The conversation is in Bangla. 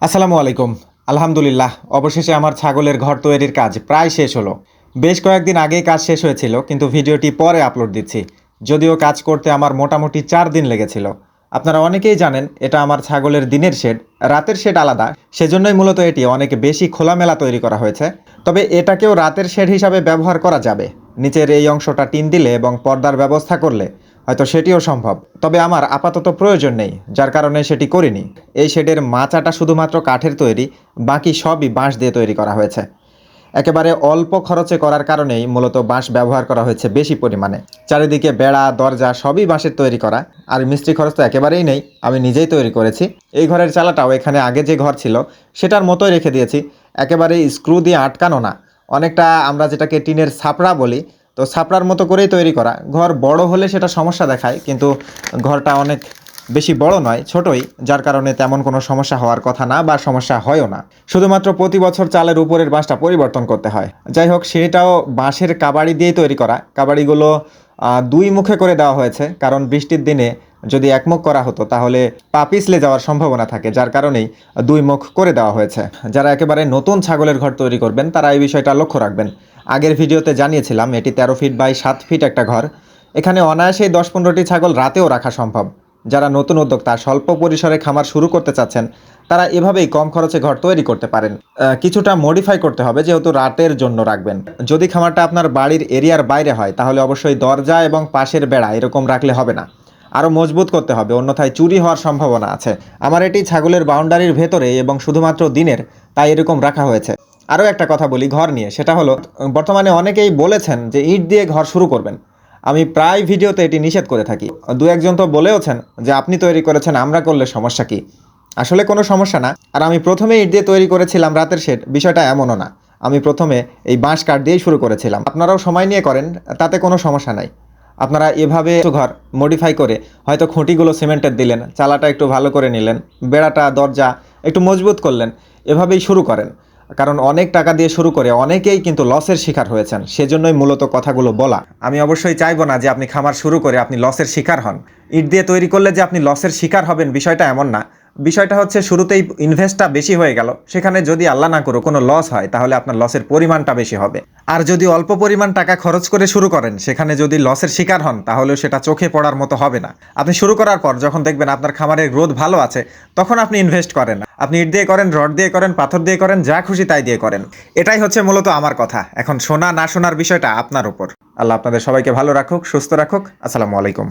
আসসালামু আলাইকুম। আলহামদুলিল্লাহ, অবশেষে আমার ছাগলের ঘর তৈরির কাজ প্রায় শেষ হলো। বেশ কয়েকদিন আগেই কাজ শেষ হয়েছিল, কিন্তু ভিডিওটি পরে আপলোড দিচ্ছি। যদিও কাজ করতে আমার মোটামুটি 4 দিন লেগেছিল। আপনারা অনেকেই জানেন এটা আমার ছাগলের দিনের শেড, রাতের শেড আলাদা। সেজন্যই মূলত এটি অনেক বেশি খোলামেলা তৈরি করা হয়েছে। তবে এটাকেও রাতের শেড হিসাবে ব্যবহার করা যাবে। নিচের এই অংশটা টিন দিলে এবং পর্দার ব্যবস্থা করলে হয়তো সেটিও সম্ভব। তবে আমার আপাতত প্রয়োজন নেই, যার কারণে সেটি করিনি। এই শেডের মাচাটা শুধুমাত্র কাঠের তৈরি, বাকি সবই বাঁশ দিয়ে তৈরি করা হয়েছে। একেবারে অল্প খরচে করার কারণেই মূলত বাঁশ ব্যবহার করা হয়েছে বেশি পরিমাণে। চারিদিকে বেড়া দরজা সবই বাঁশের তৈরি করা। আর মিস্ত্রি খরচ তো একেবারেই নেই, আমি নিজেই তৈরি করেছি। এই ঘরের চালাটাও এখানে আগে যে ঘর ছিল সেটার মতোই রেখে দিয়েছি। একেবারে স্ক্রু দিয়ে আটকানো না, অনেকটা আমরা যেটাকে টিনের ছাপড়া বলি, তো ছাপড়ার মতো করেই তৈরি করা। ঘর বড় হলে সেটা সমস্যা দেখায়, কিন্তু ঘরটা অনেক বেশি বড় নয়, ছোটই, যার কারণে তেমন কোনো সমস্যা হওয়ার কথা না, বা সমস্যা হয়ও না। শুধুমাত্র প্রতি বছর চালের উপরের বাঁশটা পরিবর্তন করতে হয়। যাই হোক, সেটাও বাঁশের কাবাড়ি দিয়েই তৈরি করা। কাবাড়িগুলো দুই মুখে করে দেওয়া হয়েছে, কারণ বৃষ্টির দিনে যদি একমুখ করা হতো তাহলে পা পিছলে যাওয়ার সম্ভাবনা থাকে, যার কারণেই দুই মুখ করে দেওয়া হয়েছে। যারা একেবারে নতুন ছাগলের ঘর তৈরি করবেন তারা এই বিষয়টা লক্ষ্য রাখবেন। আগের ভিডিওতে জানিয়েছিলাম এটি 13 ফিট বাই 7 ফিট একটা ঘর। এখানে অনায়াসেই 10-15টি ছাগল রাতেও রাখা সম্ভব। যারা নতুন উদ্যোক্তা স্বল্প পরিসরে খামার শুরু করতে চাচ্ছেন তারা এভাবেই কম খরচে ঘর তৈরি করতে পারেন। কিছুটা মডিফাই করতে হবে, যেহেতু রাতের জন্য রাখবেন। যদি খামারটা আপনার বাড়ির এরিয়ার বাইরে হয় তাহলে অবশ্যই দরজা এবং পাশের বেড়া এরকম রাখলে হবে না, আরও মজবুত করতে হবে, অন্যথায় চুরি হওয়ার সম্ভাবনা আছে। আমার এটি ছাগলের বাউন্ডারির ভেতরে এবং শুধুমাত্র দিনের, তাই এরকম রাখা হয়েছে। আরও একটা কথা বলি ঘর নিয়ে, সেটা হলো বর্তমানে অনেকেই বলেছেন যে ইট দিয়ে ঘর শুরু করবেন। আমি প্রায় ভিডিওতে এটি নিষেধ করে থাকি। দু একজন তো বলেওছেন যে আপনি তৈরি করেছেন, আমরা করলে সমস্যা কি। আসলে কোনো সমস্যা না। আর আমি প্রথমে ইট দিয়ে তৈরি করেছিলাম রাতের শেড, বিষয়টা এমনও না। আমি প্রথমে এই বাঁশ কাঠ দিয়েই শুরু করেছিলাম। আপনারাও সময় নিয়ে করেন, তাতে কোনো সমস্যা নাই। আপনারা এভাবে ঘর মডিফাই করে হয়তো খুঁটিগুলো সিমেন্টের দিলেন, চালাটা একটু ভালো করে নিলেন, বেড়াটা দরজা একটু মজবুত করলেন, এভাবেই শুরু করেন। কারণ অনেক টাকা দিয়ে শুরু করে অনেকেই কিন্তু লসের শিকার হয়েছেন, সেজন্যই মূলত কথাগুলো বলা। আমি অবশ্যই চাইবো না যে আপনি খামার শুরু করে আপনি লসের শিকার হন। ইট দিয়ে তৈরি করলে যে আপনি লসের শিকার হবেন বিষয়টা এমন না। বিষয়টা হচ্ছে শুরুতেই ইনভেস্টটা বেশি হয়ে গেল, সেখানে যদি আল্লাহ না করো কোনো লস হয় তাহলে আপনার লসের পরিমাণটা বেশি হবে। আর যদি অল্প পরিমাণ টাকা খরচ করে শুরু করেন, সেখানে যদি লসের শিকার হন তাহলেও সেটা চোখে পড়ার মতো হবে না। আপনি শুরু করার পর যখন দেখবেন আপনার খামারের গ্রোথ ভালো আছে, তখন আপনি ইনভেস্ট করেন। আপনি ইট দিয়ে করেন, রড দিয়ে করেন, পাথর দিয়ে করেন, যা খুশি তাই দিয়ে করেন। এটাই হচ্ছে মূলত আমার কথা। এখন শোনা না শোনার বিষয়টা আপনার উপর। আল্লাহ আপনাদের সবাইকে ভালো রাখুক, সুস্থ রাখুক। আসসালামু আলাইকুম।